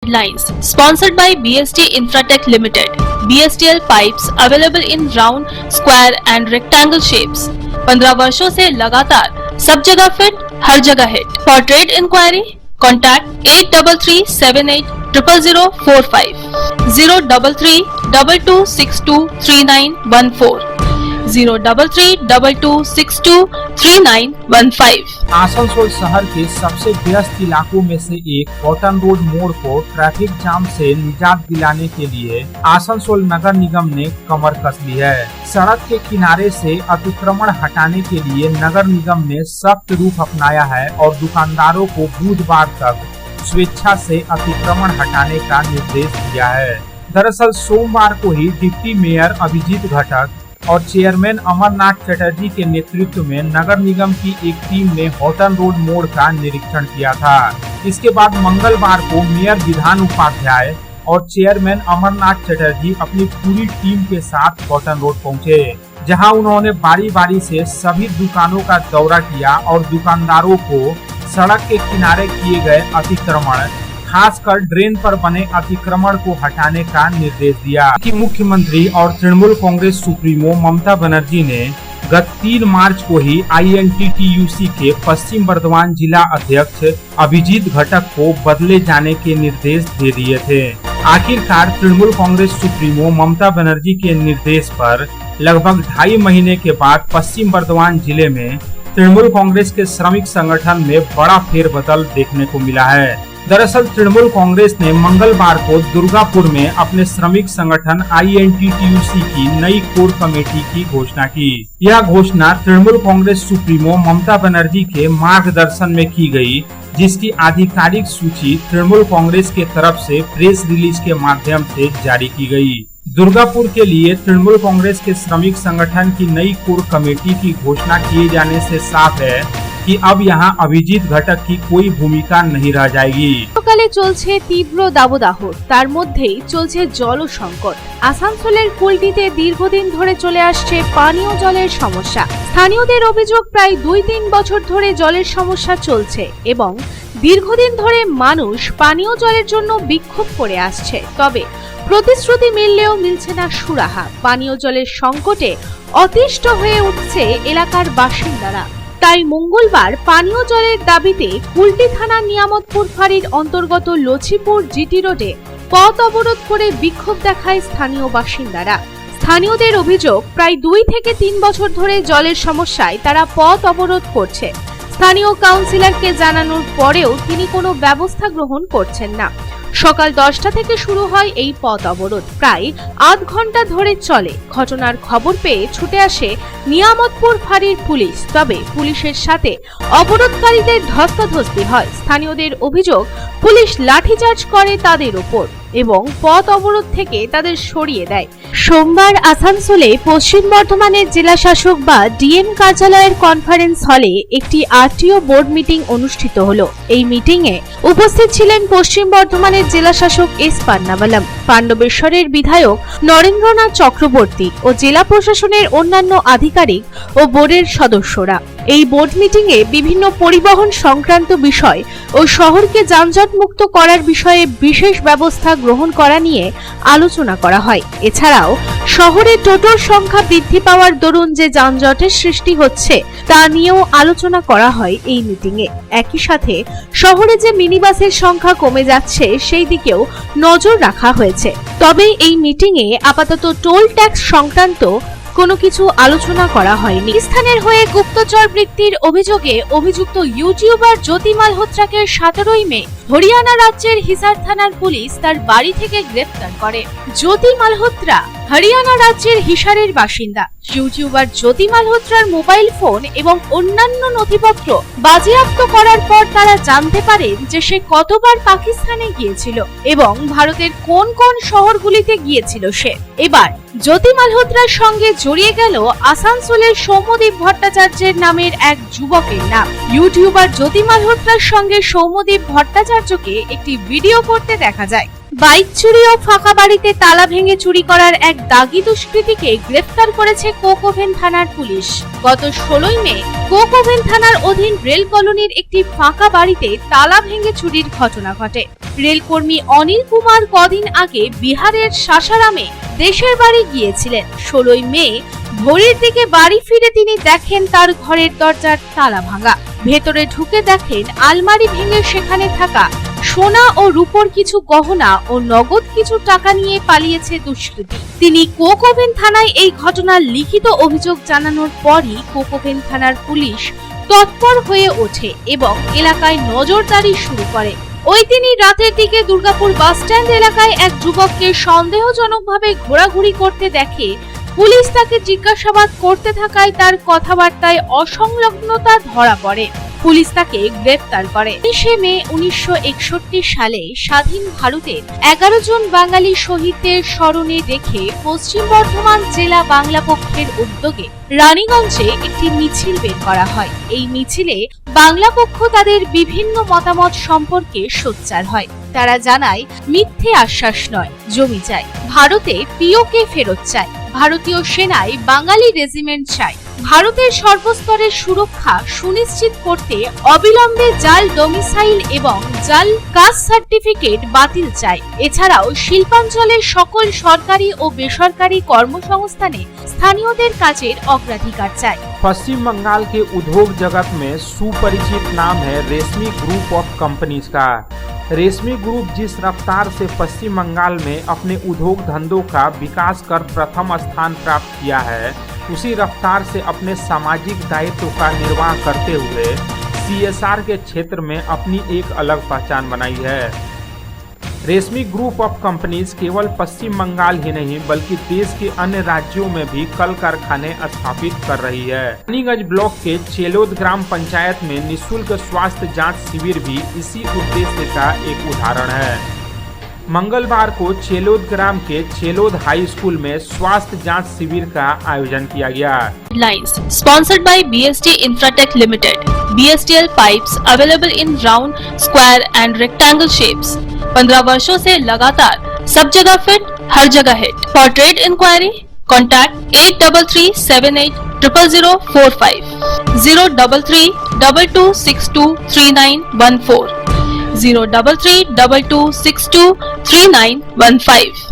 headlines. Sponsored by BST Infratech Limited. BSTL pipes available in round, square and rectangle shapes. 15 वर्षों से लगातार सब जगह फिट, हर जगह hit. For trade inquiry, contact 8378000045, 03322623914, 03322623915. Asansol शहर के सबसे व्यस्त इलाकों में से एक कॉटन रोड मोड़ को ट्रैफिक जाम से निजात दिलाने के लिए आसनसोल नगर निगम ने कमर कस ली है। सड़क के किनारे से अतिक्रमण हटाने के लिए नगर निगम ने सख्त रूप अपनाया है और दुकानदारों को बुधवार तक स्वेच्छा से अतिक्रमण हटाने का निर्देश दिया है। दरअसल सोमवार को ही डिप्टी मेयर अभिजीत घटक और चेयरमैन अमरनाथ चटर्जी के नेतृत्व में नगर निगम की एक टीम ने हॉटन रोड मोड़ का निरीक्षण किया था। इसके बाद मंगलवार को मेयर विधान उपाध्याय और चेयरमैन अमरनाथ चटर्जी अपनी पूरी टीम के साथ हॉटन रोड पहुंचे, जहां उन्होंने बारी बारी से सभी दुकानों का दौरा किया और दुकानदारों को सड़क के किनारे किए गए अतिक्रमण, खासकर ड्रेन पर बने अतिक्रमण को हटाने का निर्देश दिया। कि मुख्यमंत्री और तृणमूल कांग्रेस सुप्रीमो ममता बनर्जी ने गत 3 मार्च को ही INTTUC के पश्चिम बर्धमान जिला अध्यक्ष अभिजीत घटक को बदले जाने के निर्देश दे दिए थे। आखिरकार तृणमूल कांग्रेस सुप्रीमो ममता बनर्जी के निर्देश पर लगभग 2.5 महीने के बाद पश्चिम बर्धमान जिले में तृणमूल कांग्रेस के श्रमिक संगठन में बड़ा फेरबदल देखने को मिला है। दरअसल तृणमूल कांग्रेस ने मंगलवार को दुर्गापुर में अपने श्रमिक संगठन INTTUC की नई कोर कमेटी की घोषणा की। यह घोषणा तृणमूल कांग्रेस सुप्रीमो ममता बनर्जी के मार्गदर्शन में की गई, जिसकी आधिकारिक सूची तृणमूल कांग्रेस के तरफ से प्रेस रिलीज के माध्यम से जारी की गई। दुर्गापुर के लिए तृणमूल कांग्रेस के श्रमिक संगठन की नई कोर कमेटी की घोषणा किए जाने से साफ है कि अब यहाँ अभिजीत घटक की कोई भूमिका नहीं रह जाएगी। সকালে চলছে তীব্র দাবদাহ, তার মধ্যেই চলছে জল সংকট। আসানসোলের কুলটিতে দীর্ঘদিন ধরে চলে আসছে পানীয় জলের সমস্যা। স্থানীয়দের অভিযোগ প্রায় 2-3 বছর ধরে জলের সমস্যা চলছে এবং দীর্ঘদিন ধরে মানুষ পানীয় জলের জন্য বিক্ষোভ করে আসছে। তবে প্রতিশ্রুতি মিললেও মিলছে না সুরাহা। পানীয় জলের সংকটে অতিষ্ঠ হয়ে উঠছে এলাকার বাসিন্দারা। তাই মঙ্গলবার পানীয় জলের দাবিতে কুলটি থানার নিয়ামতপুর ফাঁড়ির অন্তর্গত লছিপুর জিটি রোডে পথ অবরোধ করে বিক্ষোভ দেখায় স্থানীয় বাসিন্দারা। স্থানীয়দের অভিযোগ প্রায় 2 থেকে 3 বছর ধরে জলের সমস্যায় তারা পথ অবরোধ করছে। স্থানীয় কাউন্সিলরকে জানানোর পরেও তিনি কোনো ব্যবস্থা গ্রহণ করছেন না। সকাল 10টা থেকে শুরু হয় এই পথ অবরোধ, প্রায় আধ ঘন্টা ধরে চলে। ঘটনার খবর পেয়ে ছুটে আসে নিয়ামতপুর ফাঁড়ির পুলিশ, তবে পুলিশের সাথে অবরোধকারীদের ধস্তাধস্তি হয়। স্থানীয়দের অভিযোগ পুলিশ লাঠিচার্জ করে তাদের উপর এবং পথ অবরোধ থেকে তাদের সরিয়ে দেয়। সোমবার আসানসোলে পশ্চিম বর্ধমানের জেলা শাসক বা ডিএম কার্যালয়ের কনফারেন্স হলে একটি RTO বোর্ড মিটিং অনুষ্ঠিত হলো। এই মিটিং এ উপস্থিত ছিলেন পশ্চিম বর্ধমানের জেলা শাসক S পান্নাবালাম, পাণ্ডবেশ্বরের বিধায়ক নরেন্দ্রনাথ চক্রবর্তী ও জেলা প্রশাসনের অন্যান্য আধিকারিক ও বোর্ডের সদস্যরা। এই বোর্ড মিটিং এ বিভিন্ন পরিবহন সংক্রান্ত বিষয় ও শহরকে যানজট মুক্ত করার বিষয়ে বিশেষ ব্যবস্থা গ্রহণ করা নিয়ে আলোচনা করা হয়। এছাড়াও শহরে টোটোর সংখ্যা বৃদ্ধি পাওয়ার দরুন যে যানজটের সৃষ্টি হচ্ছে তা নিয়েও আলোচনা করা হয় এই মিটিং এ। একই সাথে শহরে যে মিনিবাসের সংখ্যা কমে যাচ্ছে সেই দিকেও নজর রাখা হয়েছে। তবে এই মিটিং এ আপাতত টোল ট্যাক্স সংক্রান্ত কোনো কিছু আলোচনা করা হয়নি। স্থানের হয়ে গুপ্তচর বৃত্তির অভিযোগে অভিযুক্ত ইউটিউবার জ্যোতি মালহোত্রাকে 17ই মে হরিয়ানা রাজ্যের হিসার থানার পুলিশ তার বাড়ি থেকে গ্রেফতার করে। জ্যোতি মালহোত্রা হরিয়ানা রাজ্যের হিসারের বাসিন্দা। ইউটিউবার জ্যোতি মালহোত্রার মোবাইল ফোন এবং অন্যান্য নথিপত্র বাজেয়াপ্ত করার পর তারা জানতে পারেন যে সে কতবার পাকিস্তানে গিয়েছিল এবং ভারতের কোন কোন শহরগুলিতে গিয়েছিল সে। এবার জ্যোতি মালহোত্রার সঙ্গে জড়িয়ে গেল আসানসোলের সৌম্যদীপ ভট্টাচার্যের নামের এক যুবকের নাম। ইউটিউবার জ্যোতি মালহোত্রার সঙ্গে সৌম্যদীপ ভট্টাচার্যকে একটি ভিডিও করতে দেখা যায়। বাইক চুরি ও ফাঁকা বাড়িতে তালা ভেঙে চুরি করার এক দাগী দুষ্কৃতীকে গ্রেফতার করেছে কোক ওভেন থানার পুলিশ। গত 16 মে কোক ওভেন থানার অধীন রেল কলোনির একটি ফাঁকা বাড়িতে তালা ভেঙে চুরির ঘটনা ঘটে। রেলকর্মী অনিল কুমার কদিন আগে বিহারের সাসারামে দেশের বাড়ি গিয়েছিলেন। 16 মে ভোরের দিকে বাড়ি ফিরে তিনি দেখেন তার ঘরের দরজার তালা ভাঙা। ভেতরে ঢুকে দেখেন আলমারি ভেঙে সেখানে থাকা সোনা ও রূপোর কিছু গহনা ও নগদ কিছু টাকা নিয়ে পালিয়েছে দুষ্কৃতী। তিনি কোক ওভেন থানায় এই ঘটনার লিখিত অভিযোগ জানানোর পরই কোক ওভেন থানার পুলিশ তৎপর হয়ে ওঠে এবং এলাকায় নজরদারি শুরু করে। ওই দিনই রাতের দিকে দুর্গাপুর বাসস্ট্যান্ড এলাকায় এক যুবককে সন্দেহজনকভাবে ঘোরাঘুরি করতে দেখে পুলিশ তাকে জিজ্ঞাসাবাদ করতে থাকায় তার কথাবার্তায় অসংলগ্নতা ধরা পড়ে। পুলিশ তাকে গ্রেফতার করে। 19 মে 1961 সালে স্বাধীন ভারতের 11 জন বাঙালি শহীদদের স্মরণে রেখে পশ্চিম বর্ধমান জেলা বাংলা পক্ষের উদ্যোগে রানীগঞ্জে একটি মিছিল বের করা হয়। এই মিছিলে বাংলা পক্ষ তাদের বিভিন্ন মতামত সম্পর্কে সোচ্চার হয়। তারা জানায়, মিথ্যে আশ্বাস নয়, জমি চাই, ভারতে পিওকে ফেরত চায়, ভারতীয় সেনায় বাঙালি রেজিমেন্ট চাই, ভারতের সর্বস্তরের সুরক্ষা সুনিশ্চিত করতে অবিলম্বে জাল ডোমিসাইল এবং জাল কাস্ট সার্টিফিকেট বাতিল চাই। এছাড়াও শিল্পাঞ্চলের সকল সরকারি ও বেসরকারি কর্মসংস্থানে স্থানীয়দের কাজের অগ্রাধিকার চাই। पश्चिम बंगाल के उद्योग जगत में सुपरिचित नाम है रेशमी ग्रुप ऑफ कंपनीज का। रेशमी ग्रुप जिस रफ्तार से पश्चिम बंगाल में अपने उद्योग धंधों का विकास कर प्रथम स्थान प्राप्त किया है, उसी रफ्तार से अपने सामाजिक दायित्व का निर्वाह करते हुए CSR के क्षेत्र में अपनी एक अलग पहचान बनाई है। रेशमी ग्रुप ऑफ कंपनीज केवल पश्चिम बंगाल ही नहीं बल्कि देश के अन्य राज्यों में भी कल कारखाने स्थापित कर रही है। रानीगंज ब्लॉक के चेलोद ग्राम पंचायत में निःशुल्क स्वास्थ्य जांच शिविर भी इसी उद्देश्य का एक उदाहरण है। मंगलवार को चेलोद ग्राम के चेलोद हाई स्कूल में स्वास्थ्य जांच शिविर का आयोजन किया गया। Headlines sponsored by BST Infratech Limited. BSTL pipes available in round, square and rectangle shapes. 15 वर्षों से लगातार सब जगह फिट, हर जगह hit. For trade inquiry, contact 8337800045, 03322623914, 03322623915.